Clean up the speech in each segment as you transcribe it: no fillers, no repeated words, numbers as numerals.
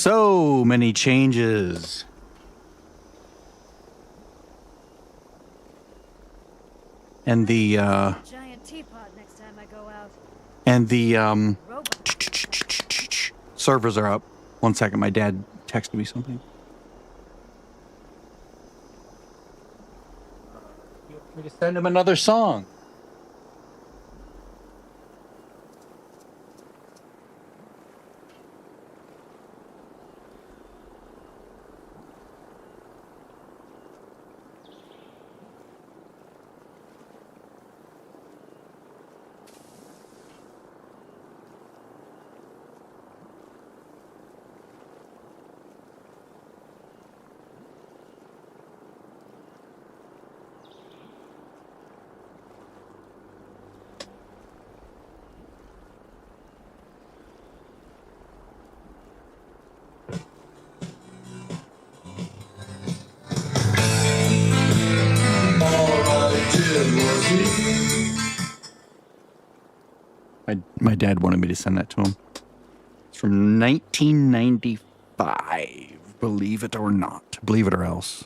So many changes. And the giant teapot next time I go out. and the Robot. servers are up. 1 second, my dad texted me something. You want me to send him another song? My dad wanted me to send that to him. It's from 1995. Believe it or not. Believe it or else.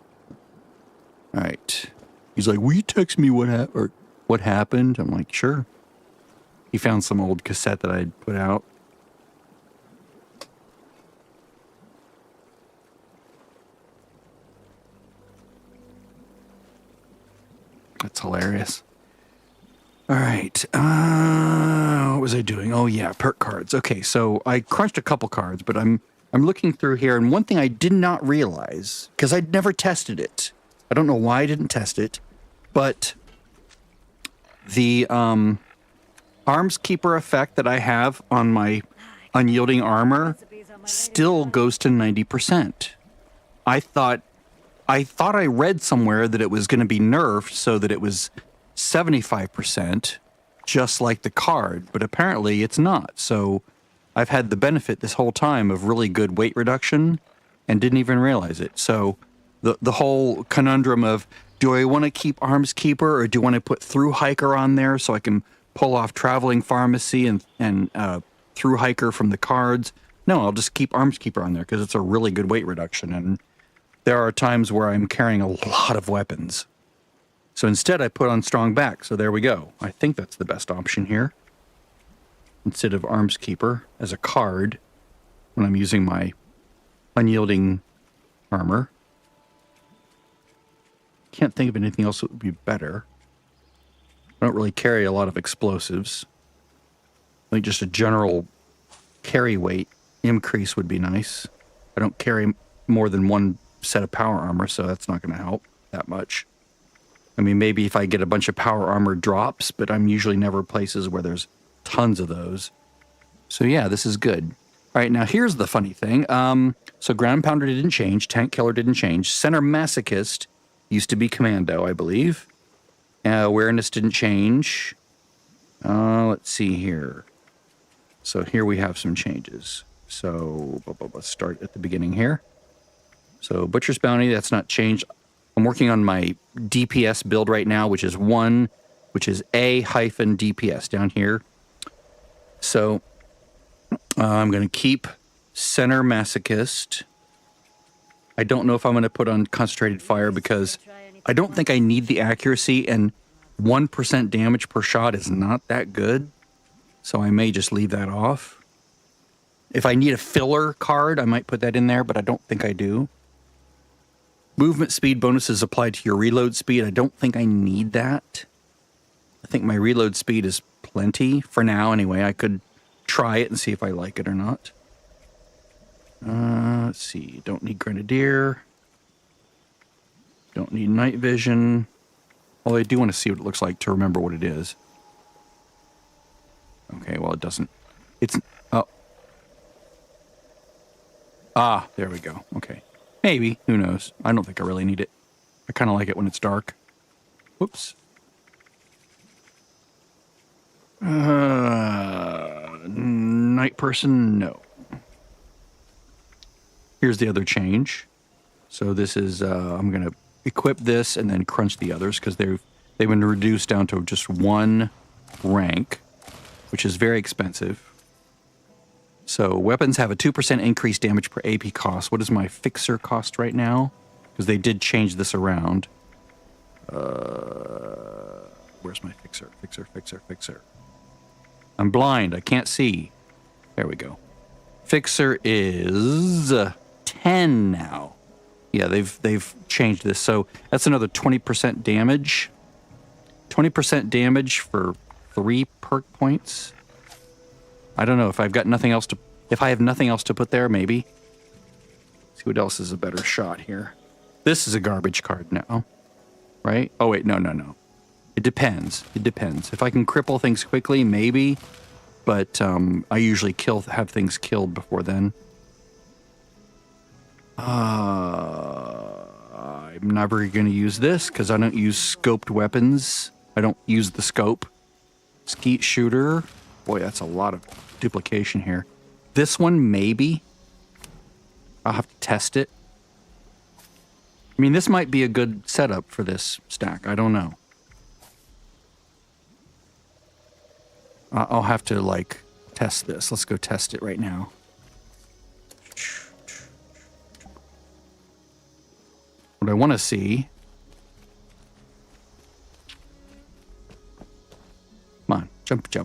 All right. He's like, will you text me what happened? I'm like, sure. He found some old cassette that I'd put out. That's hilarious. All right. What was I doing? Oh yeah, perk cards. Okay, so I crunched a couple cards, but I'm looking through here, and one thing I did not realize, because I'd never tested it. I don't know why I didn't test it, but the arms keeper effect that I have on my unyielding armor still goes to 90%. I thought I read somewhere that it was going to be nerfed so that it was 75%, just like the card, but apparently it's not. So I've had the benefit this whole time of really good weight reduction and didn't even realize it. So the whole conundrum of, do I want to keep Arms Keeper or do I want to put Through Hiker on there so I can pull off Traveling Pharmacy and Through Hiker from the cards? No, I'll just keep Arms Keeper on there because it's a really good weight reduction. And there are times where I'm carrying a lot of weapons. So instead, I put on Strong Back. So there we go. I think that's the best option here. Instead of Arms Keeper as a card when I'm using my unyielding armor. Can't think of anything else that would be better. I don't really carry a lot of explosives. I think just a general carry weight increase would be nice. I don't carry more than one set of power armor, so that's not going to help that much. I mean, maybe if I get a bunch of power armor drops, but I'm usually never places where there's tons of those. So yeah, this is good. All right, now here's the funny thing. So Ground Pounder didn't change. Tank Killer didn't change. Center Masochist used to be Commando, I believe. Awareness didn't change. Let's see here. So here we have some changes. So let's start at the beginning here. So Butcher's Bounty, that's not changed. I'm working on my DPS build right now, which is A-DPS down here. So I'm going to keep Center Masochist. I don't know if I'm going to put on Concentrated Fire because I don't think I need the accuracy, and 1% damage per shot is not that good. So I may just leave that off. If I need a filler card, I might put that in there, but I don't think I do. Movement speed bonuses applied to your reload speed. I don't think I need that. I think my reload speed is plenty for now anyway. I could try it and see if I like it or not. Let's see. Don't need Grenadier. Don't need Night Vision. Although I do want to see what it looks like to remember what it is. Okay, well it doesn't. It's... Oh. Ah, there we go. Okay. Maybe. Who knows? I don't think I really need it. I kind of like it when it's dark. Whoops. Night Person, no. Here's the other change. So this is, I'm going to equip this and then crunch the others because they've been reduced down to just one rank, which is very expensive. So weapons have a 2% increased damage per AP cost. What is my fixer cost right now? Because they did change this around. Where's my fixer? Fixer. I'm blind. I can't see. There we go. Fixer is 10 now. Yeah, they've changed this. So that's another 20% damage. 20% damage for 3 perk points. I don't know if I've got nothing else to... If I have nothing else to put there, maybe. See what else is a better shot here. This is a garbage card now. Right? Oh, wait. No. It depends. If I can cripple things quickly, maybe. But I usually have things killed before then. I'm never going to use this because I don't use scoped weapons. I don't use the scope. Skeet shooter. Boy, that's a lot of duplication here. This one, maybe. I'll have to test it. I mean, this might be a good setup for this stack. I don't know. I'll have to, like, test this. Let's go test it right now. What I want to see... Come on. Jump to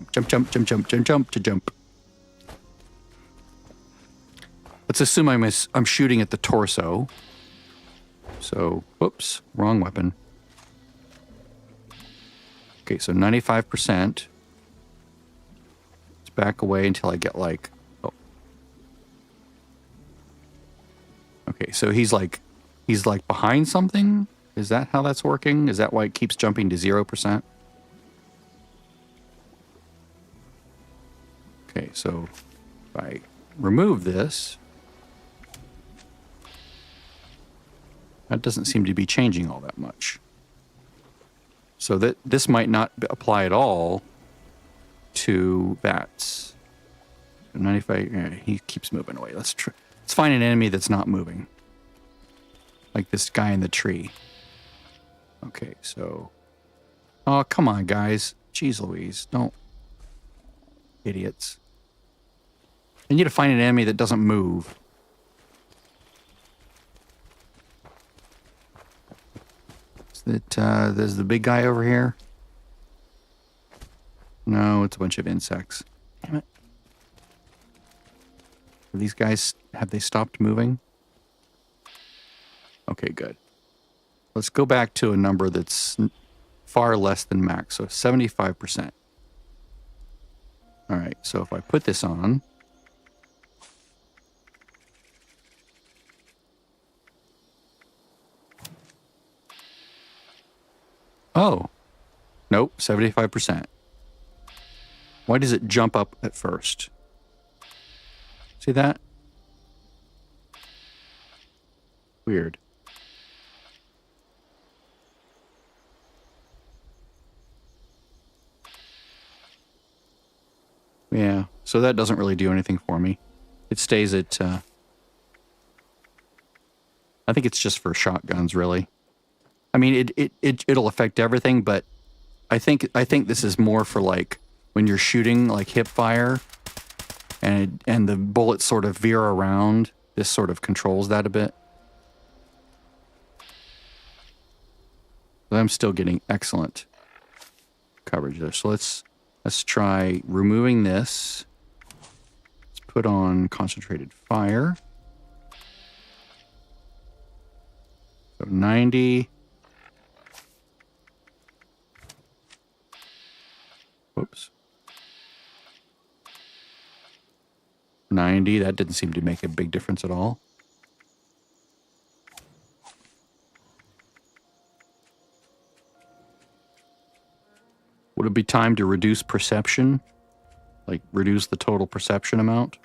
jump. Let's assume I'm shooting at the torso. So, whoops, wrong weapon. Okay, so 95%. Let's back away until I get like... Oh. Okay, so he's like behind something? Is that how that's working? Is that why it keeps jumping to 0%? Okay, so if I remove this, that doesn't seem to be changing all that much. So that this might not apply at all to that. 95, yeah, he keeps moving away. Let's find an enemy that's not moving. Like this guy in the tree. Okay, so... Oh, come on, guys. Jeez Louise, don't... Idiots. I need to find an enemy that doesn't move. There's the big guy over here. No, it's a bunch of insects. Damn it. Are these guys, have they stopped moving? Okay, good. Let's go back to a number that's far less than max, so 75%. All right, so if I put this on... Oh, nope, 75%. Why does it jump up at first? See that? Weird. Yeah, so that doesn't really do anything for me. It stays at, I think it's just for shotguns, really. I mean, it'll affect everything, but I think this is more for like when you're shooting like hip fire, and the bullets sort of veer around. This sort of controls that a bit. But I'm still getting excellent coverage there. So let's try removing this. Let's put on concentrated fire. So 90. Whoops. 90, that didn't seem to make a big difference at all. Would it be time to reduce perception? Like, reduce the total perception amount?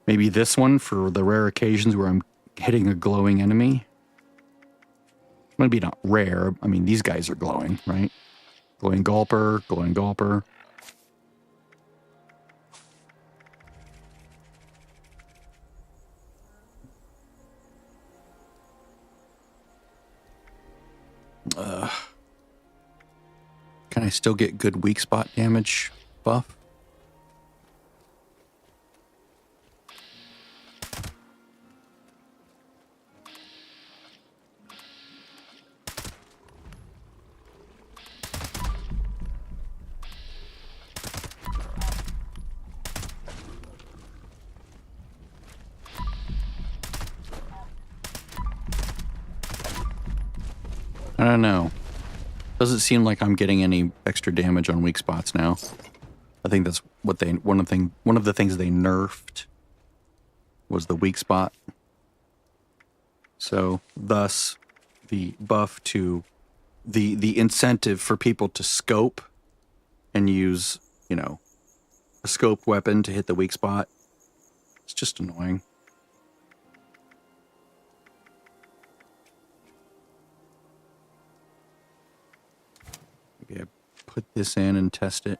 Maybe this one for the rare occasions where I'm hitting a glowing enemy? Maybe not rare. I mean, these guys are glowing, right? Glowing gulper, glowing gulper. Can I still get good weak spot damage buff? I don't know. Doesn't seem like I'm getting any extra damage on weak spots now. I think that's what one of the things they nerfed was the weak spot. So thus the buff to the incentive for people to scope and use, you know, a scope weapon to hit the weak spot. It's just annoying. Maybe I put this in and test it.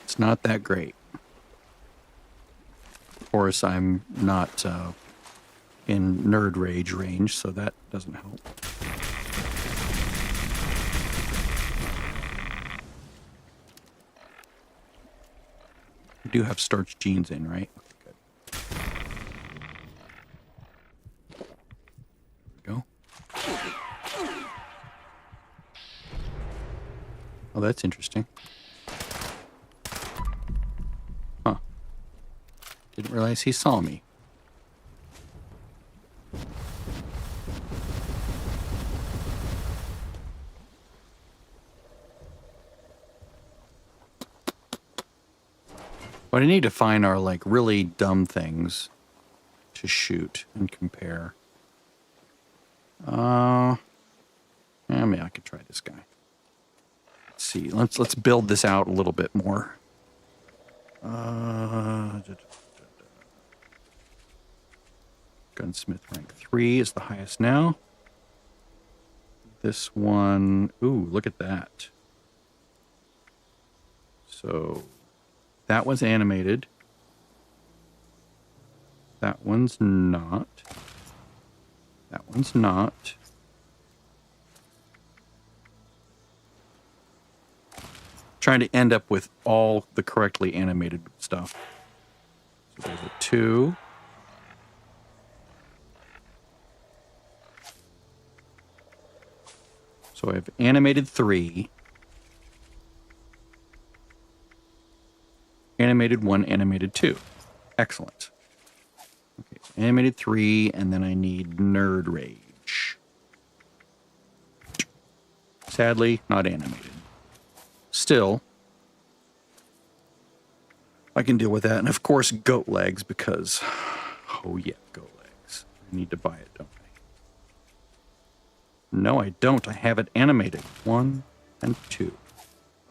It's not that great. Of course, I'm not in nerd rage range, so that doesn't help. You do have starch jeans in, right? Okay, good. There we go. Oh, that's interesting. Huh. Didn't realize he saw me. What I need to find are like really dumb things to shoot and compare. I mean, I could try this guy. Let's see. Let's build this out a little bit more. Gunsmith rank 3 is the highest now. This one, ooh, look at that. So that one's animated. That one's not. That one's not. Trying to end up with all the correctly animated stuff. So there's a 2. So I have animated 3. Animated 1, animated 2. Excellent. Okay, so animated 3, and then I need nerd rage. Sadly, not animated. Still, I can deal with that. And of course, goat legs, because, oh yeah, goat legs. I need to buy it, don't I? No, I don't. I have it animated. 1 and 2.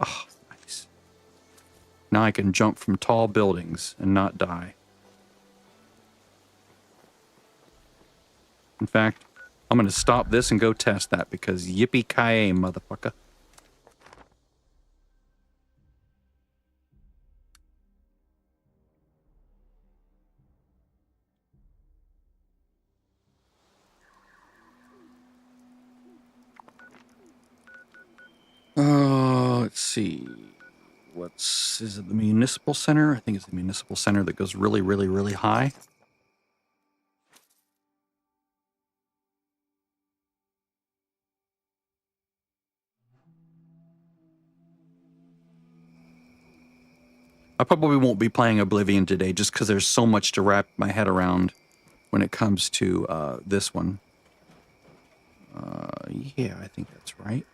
Oh, nice. Now I can jump from tall buildings and not die. In fact, I'm going to stop this and go test that, because yippee-ki-yay, motherfucker. Let's see. Is it the municipal center? I think it's the municipal center that goes really, really, really high. I probably won't be playing Oblivion today just because there's so much to wrap my head around when it comes to this one. Yeah, I think that's right.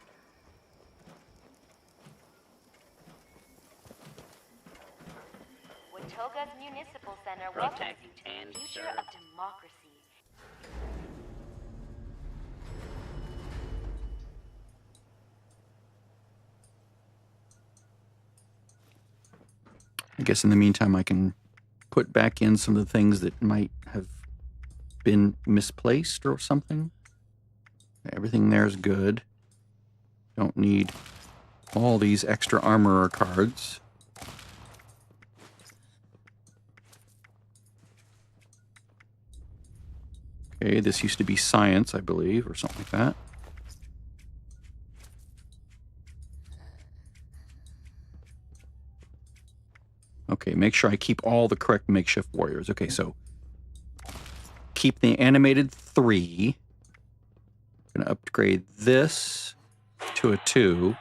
Watoga's Municipal Center welcomes you to the future of democracy. I guess in the meantime, I can put back in some of the things that might have been misplaced or something. Everything there is good. Don't need all these extra armorer cards. Okay, this used to be science, I believe, or something like that. Okay, make sure I keep all the correct makeshift warriors. Okay, so keep the animated 3. I'm gonna upgrade this to a 2.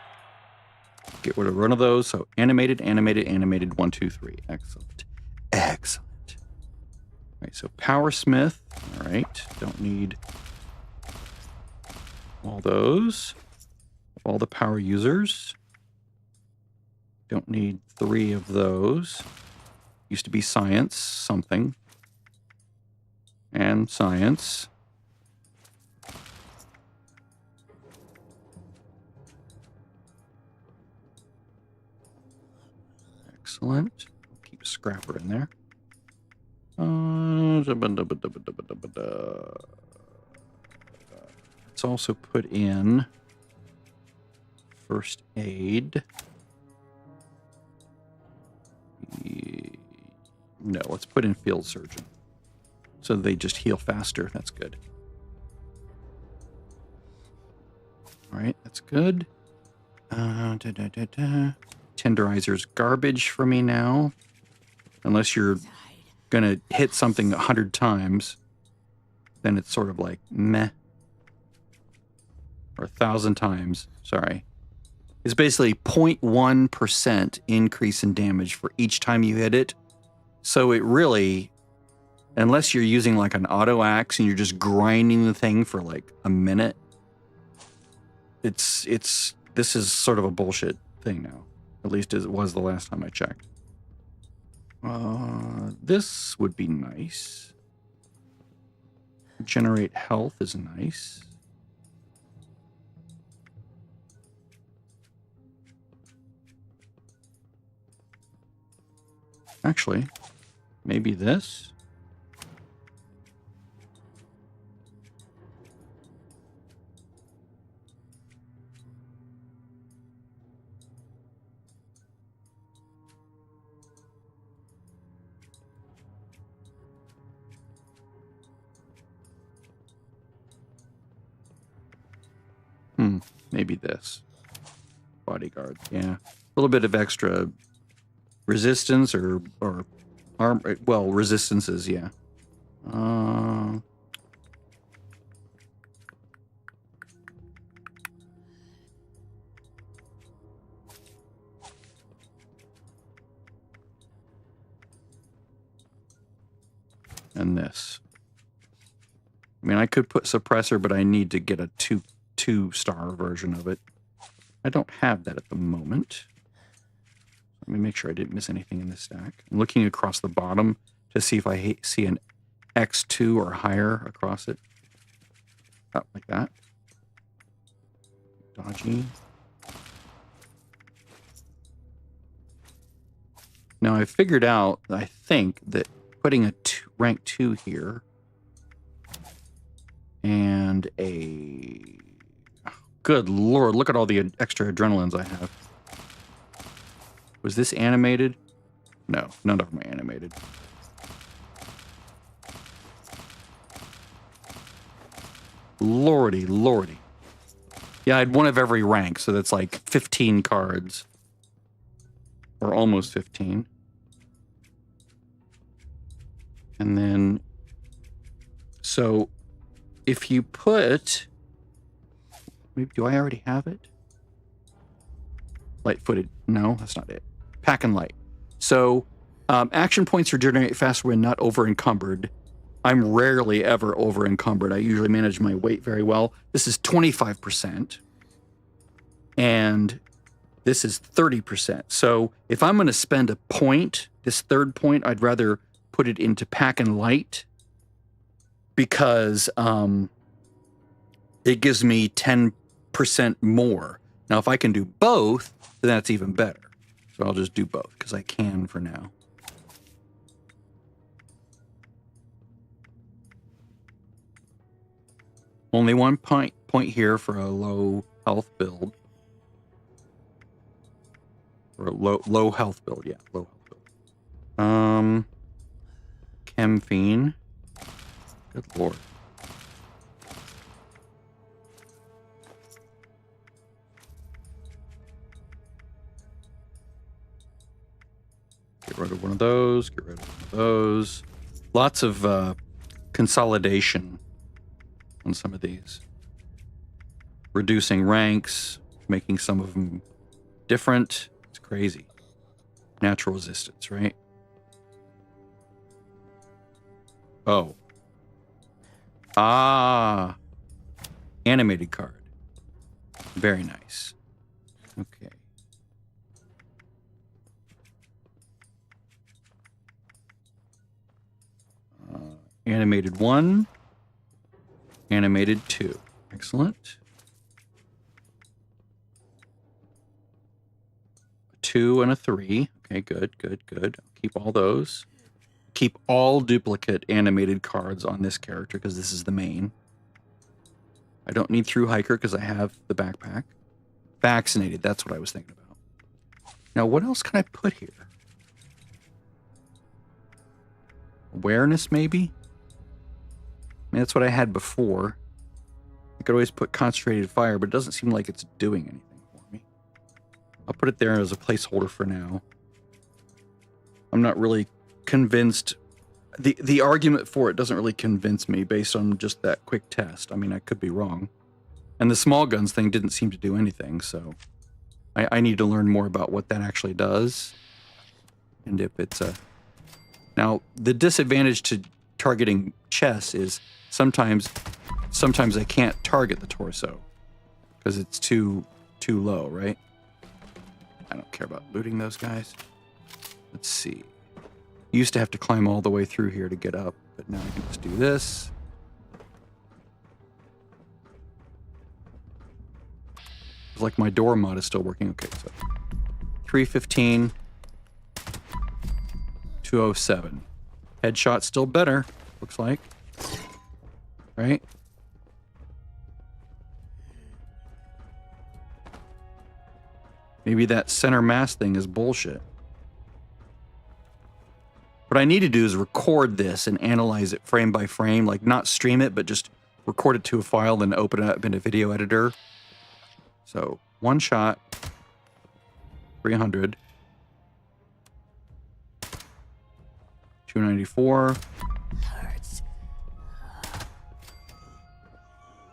Get rid of one of those. So animated, animated, animated, 1, 2, 3. Excellent. Excellent. All right, so Powersmith. All right, don't need all those. All the power users. Don't need 3 of those. Used to be science, something. And science. Excellent. Keep a scrapper in there. Let's also put in first aid. No, let's put in field surgeon. So they just heal faster. That's good. All right, that's good. Tenderizer's garbage for me now. Unless you're going to hit something 100 times, then it's sort of like meh. Or 1,000 times. Sorry. It's basically 0.1% increase in damage for each time you hit it. So it really, unless you're using like an auto axe and you're just grinding the thing for like a minute, this is sort of a bullshit thing now. At least as it was the last time I checked. This would be nice. Generate health is nice. Actually, maybe this. Maybe this. Bodyguard, yeah. A little bit of extra resistance or arm, well, resistances, yeah. And this. I mean, I could put suppressor, but I need to get a two-star version of it. I don't have that at the moment. Let me make sure I didn't miss anything in this stack. I'm looking across the bottom to see if I see an X2 or higher across it. Oh, like that. Dodgy. Now I figured out, I think, that putting a rank 2 here and a... Good Lord, look at all the extra adrenalines I have. Was this animated? No, none of them are animated. Lordy, lordy. Yeah, I had one of every rank, so that's like 15 cards. Or almost 15. And then... So, if you put... Maybe, do I already have it? Light-footed. No, that's not it. Pack and light. So, action points regenerate faster when not over-encumbered. I'm rarely ever over-encumbered. I usually manage my weight very well. This is 25%. And this is 30%. So, if I'm going to spend a point, this third point, I'd rather put it into pack and light. Because it gives me 10% more. Now, if I can do both, then that's even better. So I'll just do both, because I can for now. Only one point here for a low health build. Or a low health build, yeah. Low health build. Chemphene. Good Lord. Get rid of one of those. Get rid of one of those. Lots of consolidation on some of these. Reducing ranks, making some of them different. It's crazy. Natural resistance, right? Oh. Ah. Animated card. Very nice. Okay. Animated 1. Animated 2. Excellent. 2 and a 3. Okay, good, good, good. I'll keep all those. Keep all duplicate animated cards on this character because this is the main. I don't need Through Hiker because I have the backpack. Vaccinated, that's what I was thinking about. Now, what else can I put here? Awareness, maybe? I mean, that's what I had before. I could always put Concentrated Fire, but it doesn't seem like it's doing anything for me. I'll put it there as a placeholder for now. I'm not really convinced. The argument for it doesn't really convince me based on just that quick test. I mean, I could be wrong. And the small guns thing didn't seem to do anything, so I need to learn more about what that actually does. And if it's a... Now, the disadvantage to targeting chests is sometimes I can't target the torso because it's too low, right? I don't care about looting those guys. Let's see. You used to have to climb all the way through here to get up, but now I can just do this. It's like my door mod is still working. Okay, so 315, 207. Headshot still better, looks like. Right? Maybe that center mass thing is bullshit. What I need to do is record this and analyze it frame by frame, like not stream it, but just record it to a file, then open it up in a video editor. So, one shot, 300, 294,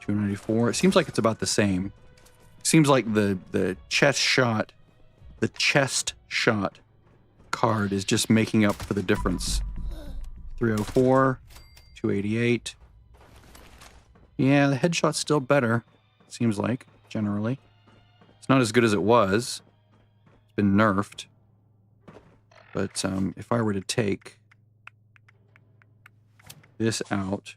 294. It seems like it's about the same. Seems like the chest shot card is just making up for the difference. 304, 288. Yeah, the headshot's still better, seems like, generally. It's not as good as it was. It's been nerfed. But if I were to take this out...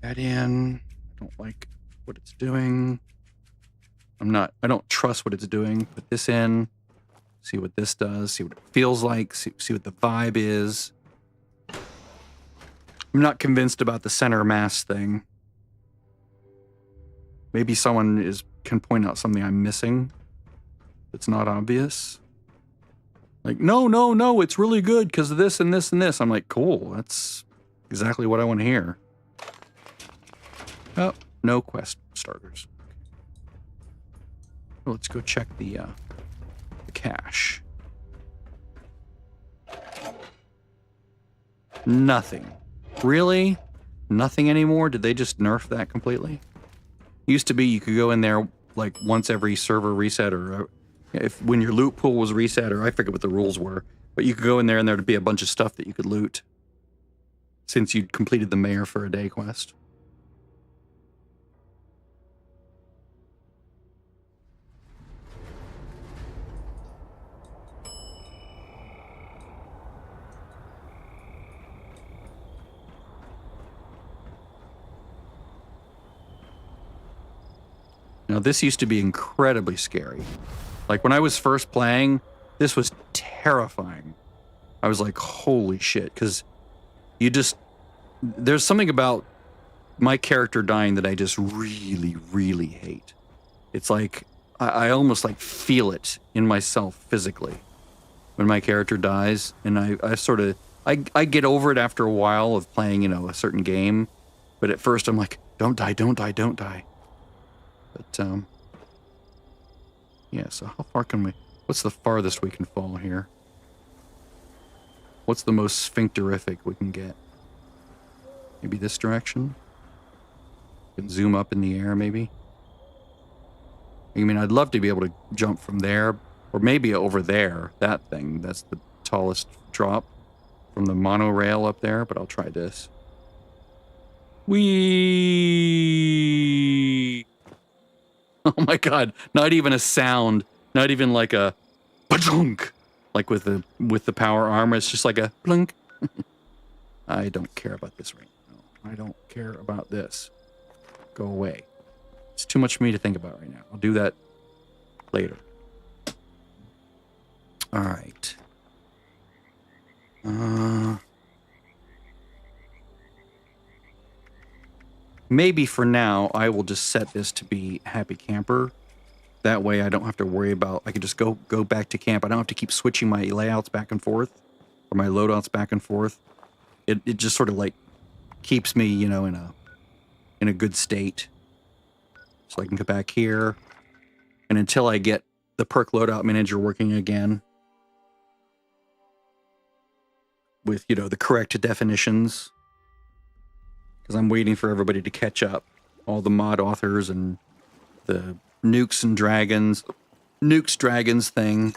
that in. I don't like what it's doing. I don't trust what it's doing. Put this in. See what this does. See what it feels like. See what the vibe is. I'm not convinced about the center mass thing. Maybe someone can point out something I'm missing that's not obvious. Like, no, it's really good because of this and this and this. I'm like, cool. That's exactly what I want to hear. Oh, no quest starters. Well, let's go check the cache. Nothing. Really? Nothing anymore? Did they just nerf that completely? Used to be you could go in there like once every server reset, or when your loot pool was reset, or I forget what the rules were, but you could go in there and there'd be a bunch of stuff that you could loot since you'd completed the Mayor for a Day quest. Now, this used to be incredibly scary. Like, when I was first playing, this was terrifying. I was like, holy shit, because there's something about my character dying that I just really, really hate. It's like, I almost like feel it in myself physically when my character dies, and I get over it after a while of playing, a certain game, but at first I'm like, don't die, don't die, don't die. But, yeah, so how far can what's the farthest we can fall here? What's the most sphincterific we can get? Maybe this direction? Can zoom up in the air, maybe? I mean, I'd love to be able to jump from there, or maybe over there. That thing, that's the tallest drop from the monorail up there, but I'll try this. Whee! Oh my god, not even a sound. Not even like a ba-dunk, like with the power armor. It's just like a blunk. I don't care about this right now. I don't care about this. Go away. It's too much for me to think about right now. I'll do that later. All right. Maybe for now, I will just set this to be Happy Camper. That way I don't have to worry about, I can just go back to camp. I don't have to keep switching my layouts back and forth, or my loadouts back and forth. It just sort of like keeps me, you know, in a good state. So I can go back here. And until I get the Perk loadout manager working again with, you know, the correct definitions. Because I'm waiting for everybody to catch up. All the mod authors and the Nukes and Dragons. Nukes Dragons thing.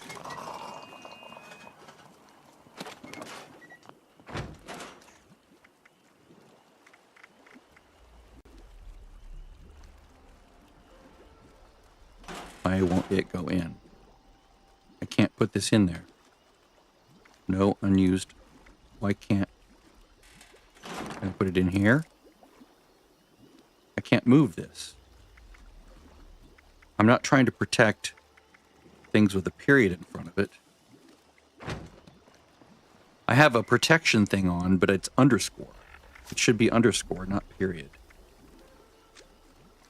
Why won't it go in? I can't put this in there. No, unused. Why can't I put it in here? I can't move this. I'm not trying to protect things with a period in front of it. I have a protection thing on, but it's underscore. It should be underscore, not period.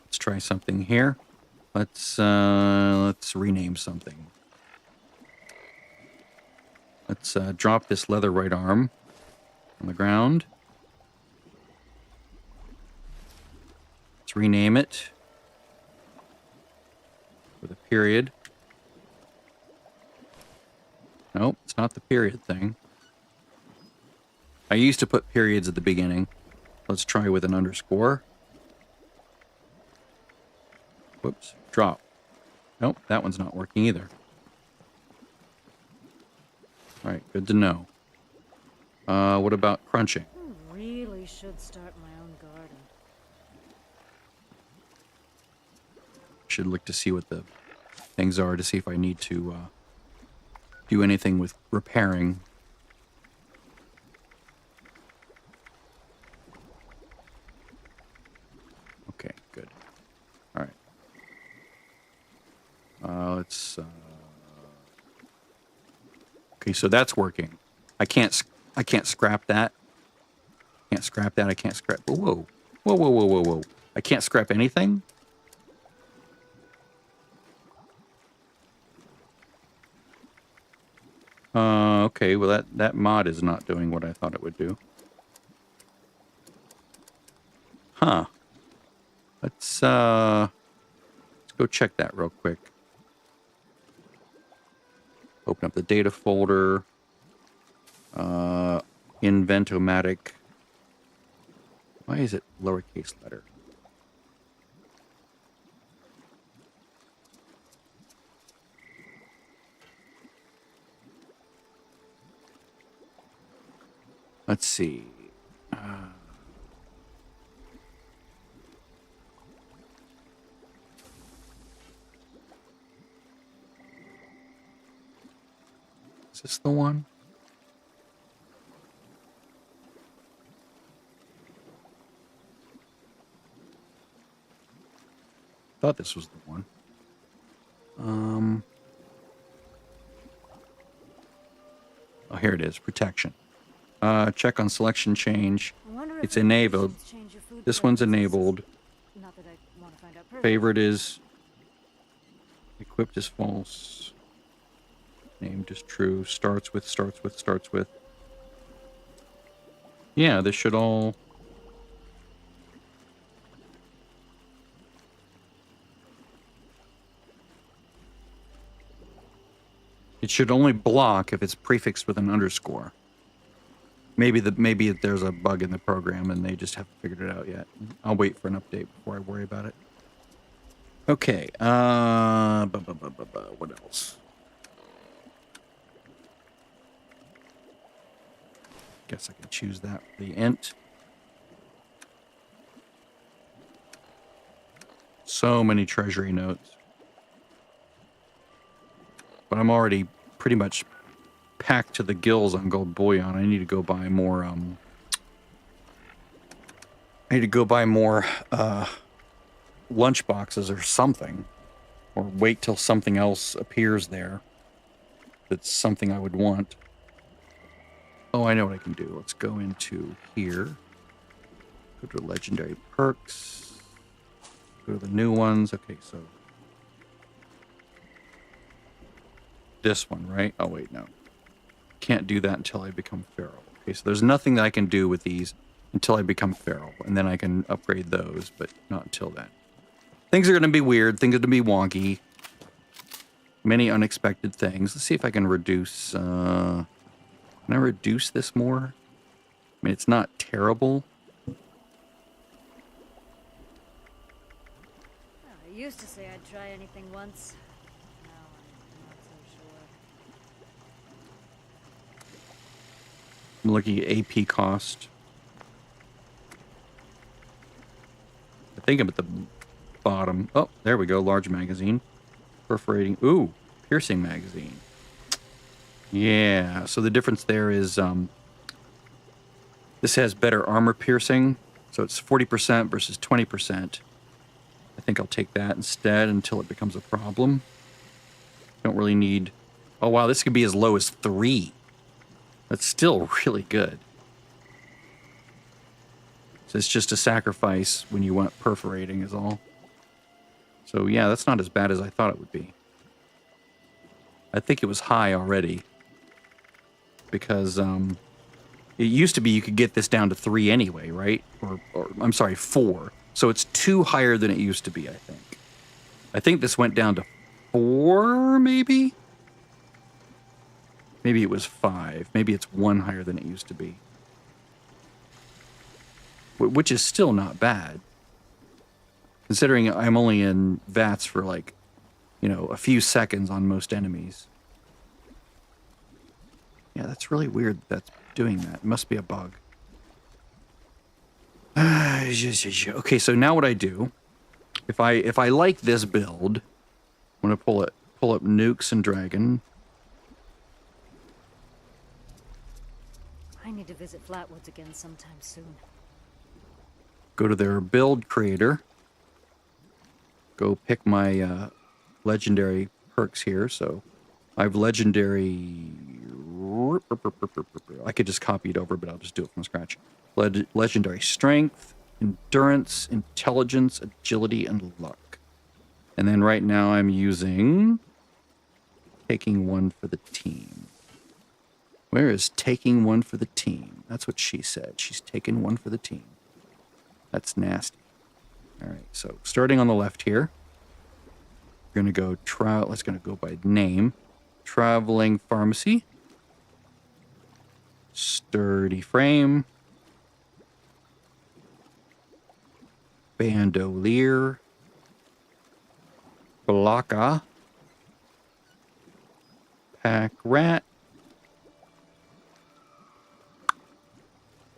Let's try something here. Let's rename something. Let's drop this leather right arm on the ground. Let's rename it with a period. Nope, it's not the period thing. I used to put periods at the beginning. Let's try with an underscore. Whoops, drop. Nope, that one's not working either. All right, good to know. What about crunching? I really should start my own garden. Should look to see what the things are to see if I need to do anything with repairing. Okay, good. All right. Let's. Okay, so that's working. I can't scrap that. Can't scrap that. I can't scrap. Whoa, whoa, whoa, whoa, whoa, whoa! I can't scrap anything. Okay. Well, that mod is not doing what I thought it would do. Huh. Let's go check that real quick. Open up the data folder. Inventomatic. Why is it lowercase letter? Let's see. Is this the one? Thought this was the one. Oh, here it is. Protection. Check on selection change. It's enabled. This one's enabled. Not that I want to find out Favorite is equipped is false. Named is true. Starts with. Yeah, this should all. It should only block if it's prefixed with an underscore. Maybe there's a bug in the program and they just haven't figured it out yet. I'll wait for an update before I worry about it. Okay. What else? Guess I can choose that for the int. So many treasury notes. But I'm already pretty much packed to the gills on gold bullion. I need to go buy more, I need to go buy more, lunch boxes or something. Or wait till something else appears there. That's something I would want. Oh, I know what I can do. Let's go into here. Go to legendary perks. Go to the new ones. Okay, so this one, right? Oh, wait, no. Can't do that until I become feral. Okay, so there's nothing that I can do with these until I become feral. And then I can upgrade those, but not until then. Things are going to be weird. Things are going to be wonky. Many unexpected things. Let's see if I can reduce... can I reduce this more? I mean, it's not terrible. I used to say I'd try anything once. Now I'm not so sure. I'm looking at AP cost. I think I'm at the bottom. Oh, there we go. Large magazine. Perforating. Ooh, piercing magazine. Yeah, so the difference there is this has better armor piercing. So it's 40% versus 20%. I think I'll take that instead until it becomes a problem. Don't really need... Oh, wow, this could be as low as 3. That's still really good. So it's just a sacrifice when you want perforating is all. So yeah, that's not as bad as I thought it would be. I think it was high already. Because it used to be you could get this down to 3 anyway, right? Or I'm sorry, 4. So it's 2 higher than it used to be, I think. I think this went down to 4, maybe? Maybe it was 5. Maybe it's 1 higher than it used to be. Which is still not bad. Considering I'm only in VATS for like, you know, a few seconds on most enemies. Yeah, that's really weird that's doing that. It must be a bug. Okay, so now what I do, if I like this build, I'm gonna pull up Nukes and Dragon. I need to visit Flatwoods again sometime soon. Go to their build creator. Go pick my legendary perks here. So I have legendary... I could just copy it over, but I'll just do it from scratch. Legendary strength, endurance, intelligence, agility, and luck. And then right now I'm using taking one for the team. Where is taking one for the team? That's what she said. She's taking one for the team. That's nasty. All right, so starting on the left here, we're going to go let's going to go by name. Traveling Pharmacy. Sturdy Frame. Bandolier. Blocka. Pack Rat.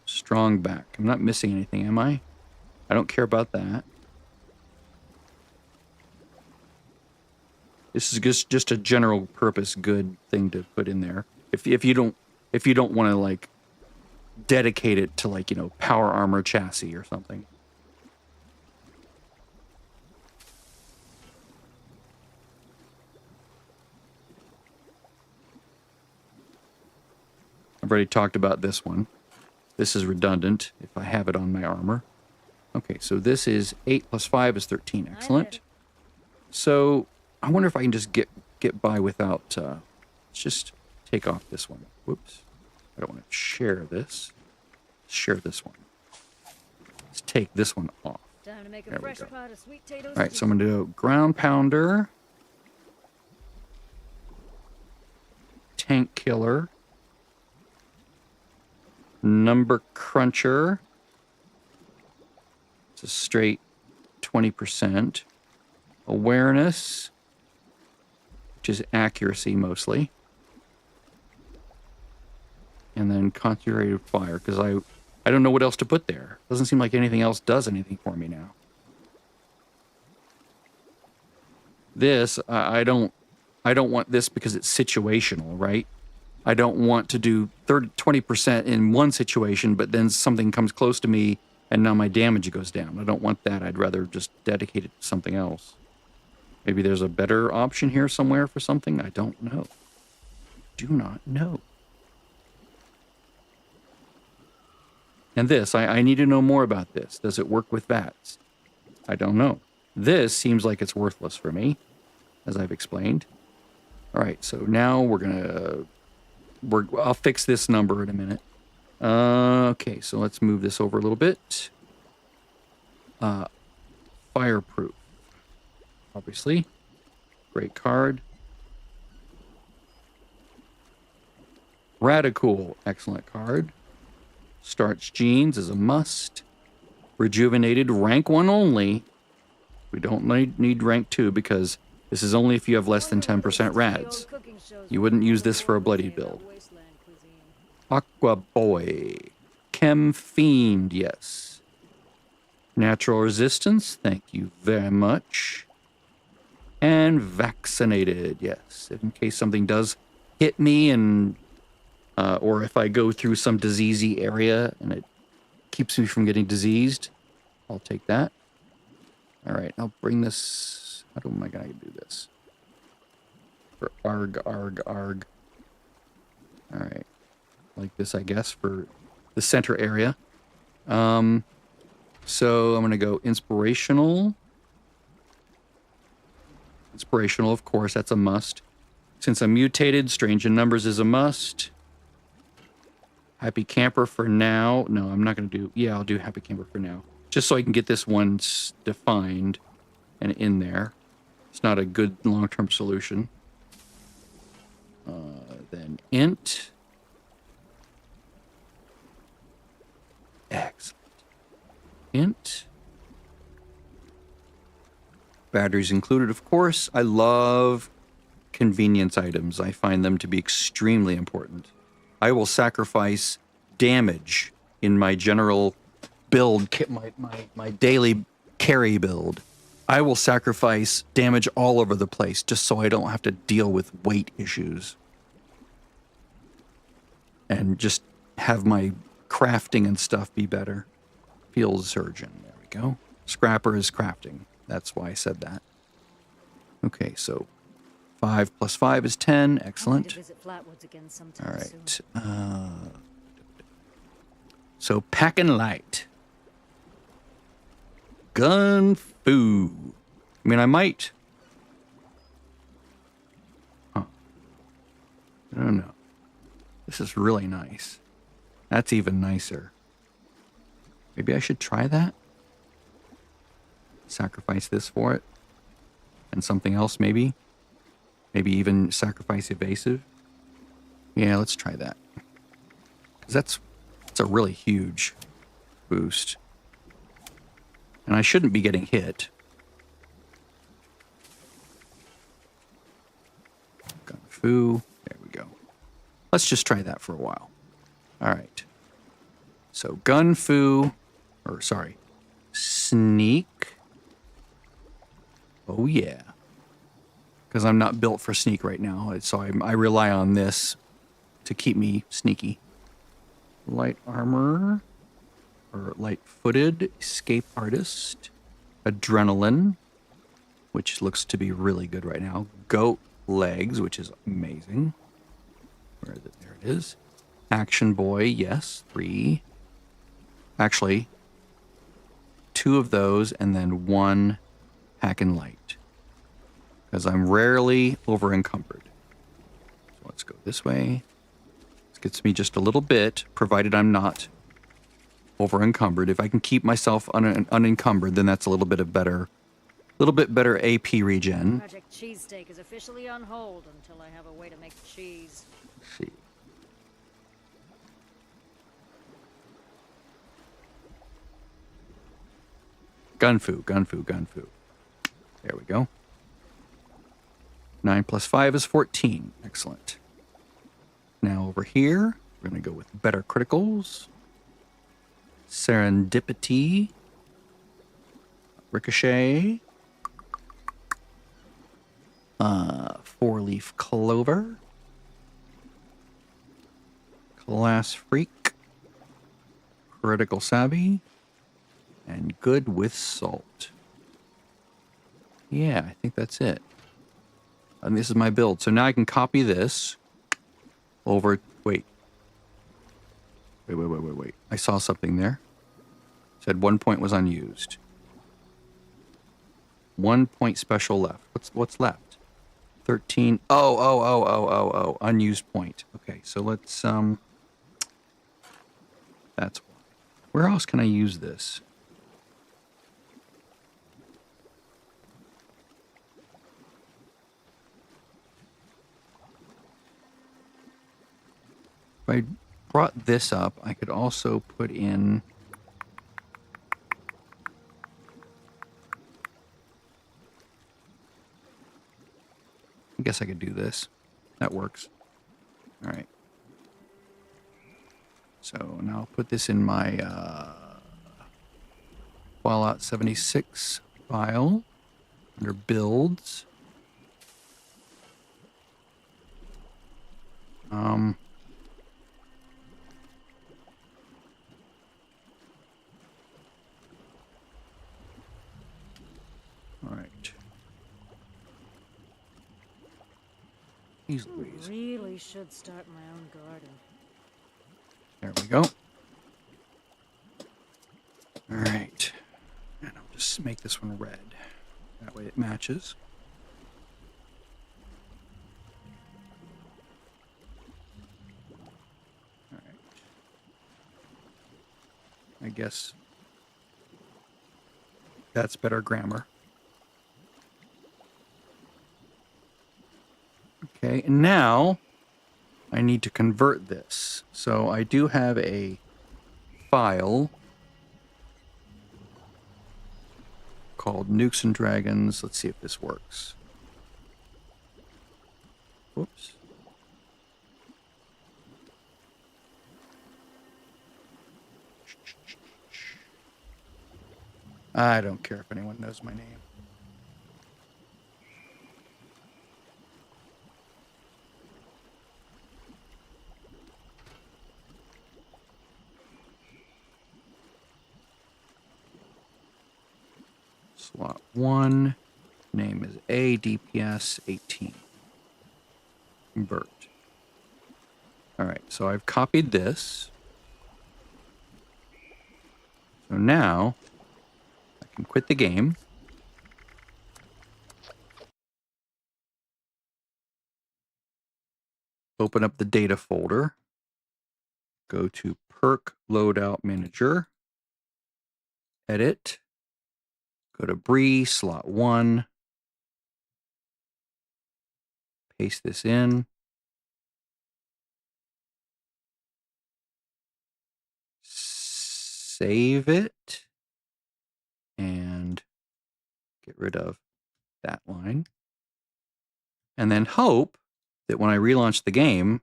Strong Back. I'm not missing anything, am I? I don't care about that. This is just a general purpose good thing to put in there. If you don't want to like dedicate it to like, you know, power armor chassis or something. I've already talked about this one. This is redundant if I have it on my armor. Okay, so this is 8 plus 5 is 13. Excellent. So I wonder if I can just get by without... let's just take off this one. Whoops. I don't want to share this. Share this one. Let's take this one off. Time to make a There we fresh go. pot of sweet potatoes. All right, so I'm going to do Ground Pounder. Tank Killer. Number cruncher. It's a straight 20%. Awareness, which is accuracy mostly. And then concentrated fire, because I don't know what else to put there. Doesn't seem like anything else does anything for me now. This, I don't want this because it's situational, right? I don't want to do 20% in one situation, but then something comes close to me and now my damage goes down. I don't want that. I'd rather just dedicate it to something else. Maybe there's a better option here somewhere for something? I don't know. Do not know. And this, I need to know more about this. Does it work with VATs? I don't know. This seems like it's worthless for me, as I've explained. All right, so now I'll fix this number in a minute. Okay, so let's move this over a little bit. Fireproof. Obviously. Great card. Radical. Excellent card. Starch Jeans is a must. Rejuvenated. Rank 1 only. We don't need rank 2 because this is only if you have less than 10% rads. You wouldn't use this for a bloody build. Aqua Boy. Chem Fiend, yes. Natural Resistance, thank you very much. And Vaccinated, yes. In case something does hit me and or if I go through some diseasey area and it keeps me from getting diseased, I'll take that. All right, I'll bring this. How am I going to do this? For arg. All right. Like this, I guess, for the center area. So I'm going to go inspirational. Inspirational, of course, that's a must. Since I'm mutated, Strange in Numbers is a must. Happy Camper for now. No, I'm not going to do... Yeah, I'll do Happy Camper for now. Just so I can get this one defined and in there. It's not a good long-term solution. Then Int. Excellent. Int. Batteries included, of course. I love convenience items. I find them to be extremely important. I will sacrifice damage in my general build, my daily carry build. I will sacrifice damage all over the place just so I don't have to deal with weight issues. And just have my crafting and stuff be better. Field Surgeon, there we go. Scrapper is crafting. That's why I said that. Okay, so 5 plus 5 is 10. Excellent. All right. So Packin' Light. Gun Fu. I mean, I might... Huh. I don't know. This is really nice. That's even nicer. Maybe I should try that? Sacrifice this for it. And something else, maybe? Maybe even sacrifice evasive? Yeah, let's try that. Because that's a really huge boost. And I shouldn't be getting hit. Gun Fu. There we go. Let's just try that for a while. All right. So Gun Fu, or sorry, Sneak. Oh yeah. Because I'm not built for sneak right now, so I rely on this to keep me sneaky. Light armor, or light-footed, escape artist, adrenaline, which looks to be really good right now. Goat legs, which is amazing. Where is it? There it is. Action boy, yes, 3. Actually, 2 of those, and then 1 hack and light. Because I'm rarely over encumbered. So let's go this way. This gets me just a little bit, provided I'm not over encumbered. If I can keep myself unencumbered, then that's a little bit better AP regen. Project Cheesesteak is officially on hold until I have a way to make cheese. Let's see. Gunfu. There we go. 9 plus 5 is 14. Excellent. Now over here, we're going to go with better criticals. Serendipity. Ricochet. 4-leaf clover. Class freak. Critical savvy. And good with salt. Yeah, I think that's it. And this is my build. So now I can copy this over. Wait. I saw something there. It said 1 point was unused. 1 point special left. What's left? 13. Oh. Unused point. Okay, so let's that's why. Where else can I use this? If I brought this up, I could also put in. I guess I could do this. That works. All right. So now I'll put this in my Fallout 76 file under builds. All right. Really should start my own garden. There we go. All right. And I'll just make this one red. That way it matches. All right. I guess that's better grammar. Okay, and now I need to convert this. So I do have a file called Nukes and Dragons. Let's see if this works. Whoops. I don't care if anyone knows my name. Slot 1, name is ADPS 18. Convert. All right, so I've copied this. So now I can quit the game. Open up the data folder. Go to Perk Loadout Manager. Edit. Go to Bree, slot 1. Paste this in. Save it. And get rid of that line. And then hope that when I relaunch the game,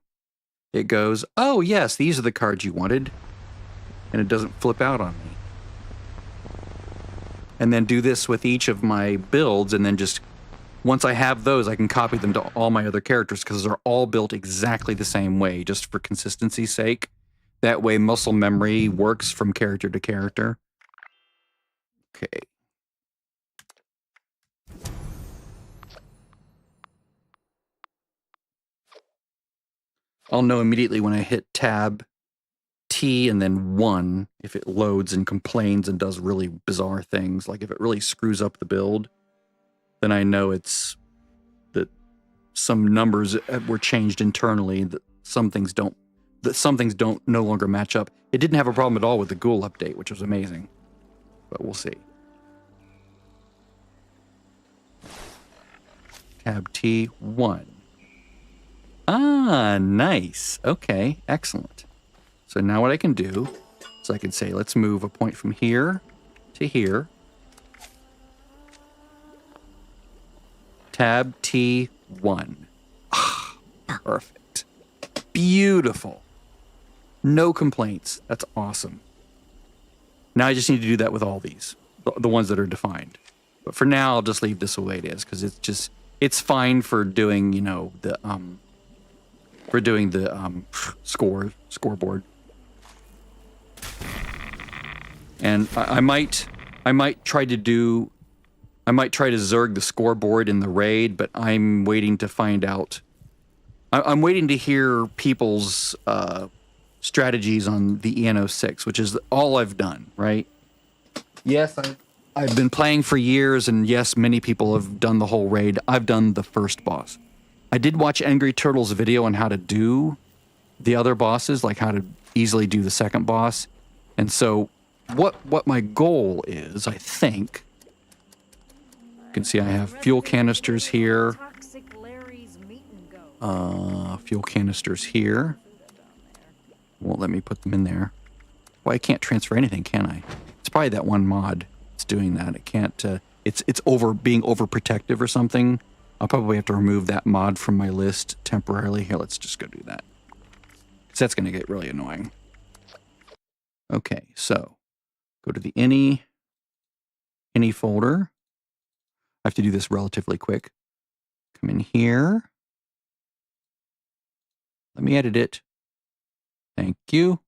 it goes, oh, yes, these are the cards you wanted. And it doesn't flip out on me. And then do this with each of my builds, and then just, once I have those, I can copy them to all my other characters, because they're all built exactly the same way, just for consistency's sake. That way muscle memory works from character to character. Okay. I'll know immediately when I hit Tab T and then 1 if it loads and complains and does really bizarre things. Like if it really screws up the build, then I know it's that some numbers were changed internally, that some things don't no longer match up. It didn't have a problem at all with the Ghoul update, which was amazing. But we'll see. Tab T 1. Ah, nice. Okay, excellent. So now what I can do is I can say, let's move a point from here to here. Tab T1. Ah, perfect. Beautiful. No complaints. That's awesome. Now I just need to do that with all these, the ones that are defined. But for now, I'll just leave this the way it is because it's fine for doing, you know, the scoreboard. And I might try to zerg the scoreboard in the raid, but I'm waiting to find out. I'm waiting to hear people's strategies on the EN06, which is all I've done, right? Yes, I've been playing for years, and yes, many people have done the whole raid. I've done the first boss. I did watch Angry Turtle's video on how to do the other bosses, like how to easily do the second boss. And so what my goal is, I think, you can see I have fuel canisters here. Fuel canisters here. Won't let me put them in there. Well, I can't transfer anything, can I? It's probably that one mod that's doing that. It can't, it's being overprotective or something. I'll probably have to remove that mod from my list temporarily. Here, let's just go do that. Because that's going to get really annoying. Okay, so go to the any folder. I have to do this relatively quick. Come in here. Let me edit it. Thank you.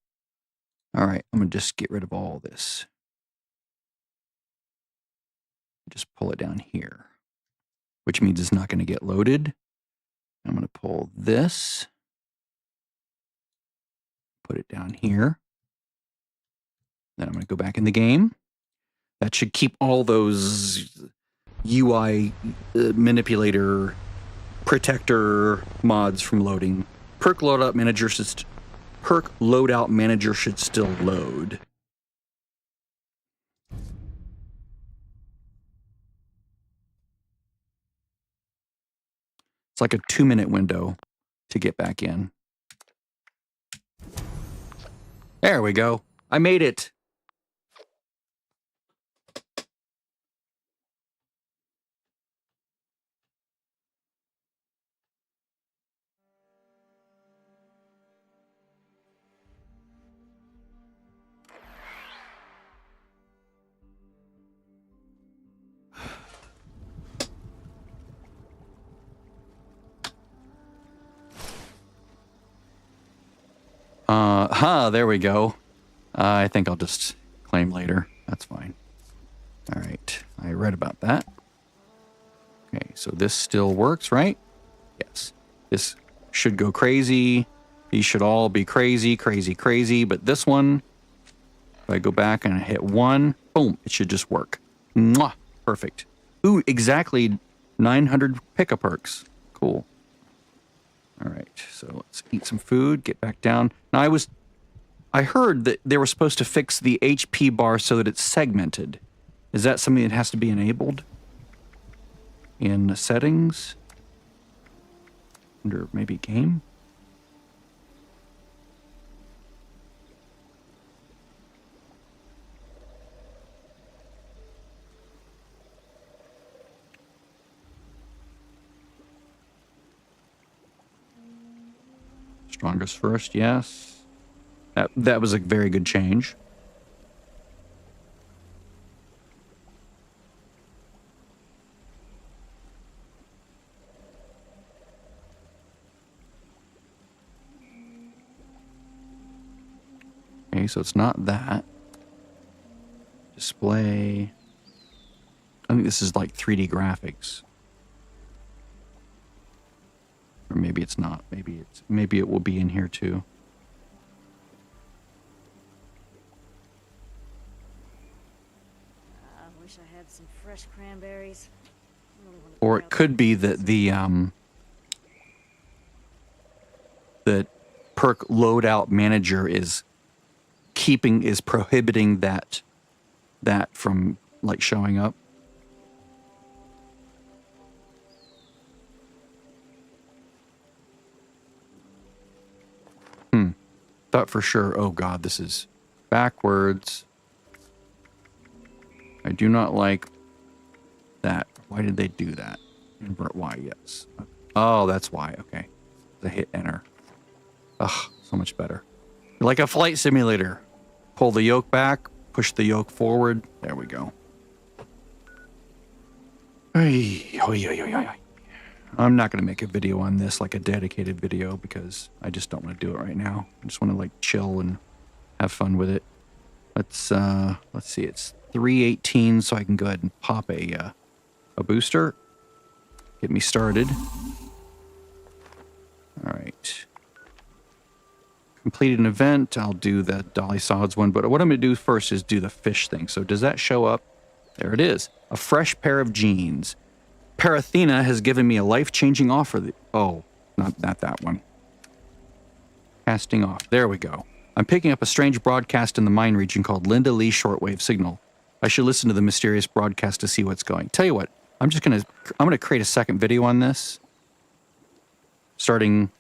All right, I'm going to just get rid of all this. Just pull it down here, which means it's not going to get loaded. I'm going to pull this, put it down here. Then I'm going to go back in the game. That should keep all those UI manipulator protector mods from loading. Perk loadout manager should still load. It's like a 2-minute window to get back in. There we go. I made it. There we go. I think I'll just claim later. That's fine. All right. I read about that. Okay, so this still works, right? Yes. This should go crazy. These should all be crazy, crazy, crazy. But this one, if I go back and I hit 1, boom, it should just work. Mwah! Perfect. Ooh, exactly 900 pickup perks. Cool. All right, so let's eat some food, get back down. Now, I heard that they were supposed to fix the HP bar so that it's segmented. Is that something that has to be enabled in the settings? Under maybe game? Strongest first, yes. That was a very good change. Okay, so it's not that. Display. I think this is like 3D graphics. Or maybe it's not. Maybe it will be in here too. I wish I had some fresh cranberries. Or it could be that the perk loadout manager is prohibiting that from like showing up. Thought for sure, oh god, this is backwards. I do not like that. Why did they do that? Invert Y, yes. Oh, that's why. Okay. The hit enter. Ugh, so much better. Like a flight simulator. Pull the yoke back, push the yoke forward. There we go. Ay, oy, oy, oy, oy. I'm not going to make a video on this, like a dedicated video, because I just don't want to do it right now. I just want to like chill and have fun with it. Let's see. It's 3:18, so I can go ahead and pop a booster. Get me started. All right. Completed an event. I'll do the Dolly Sods one, but what I'm going to do first is do the fish thing. So does that show up? There it is. A fresh pair of jeans. Parathena has given me a life-changing offer. Oh, not that one. Casting off. There we go. I'm picking up a strange broadcast in the mine region called Linda Lee Shortwave Signal. I should listen to the mysterious broadcast to see what's going. Tell you what, I'm gonna create a second video on this, starting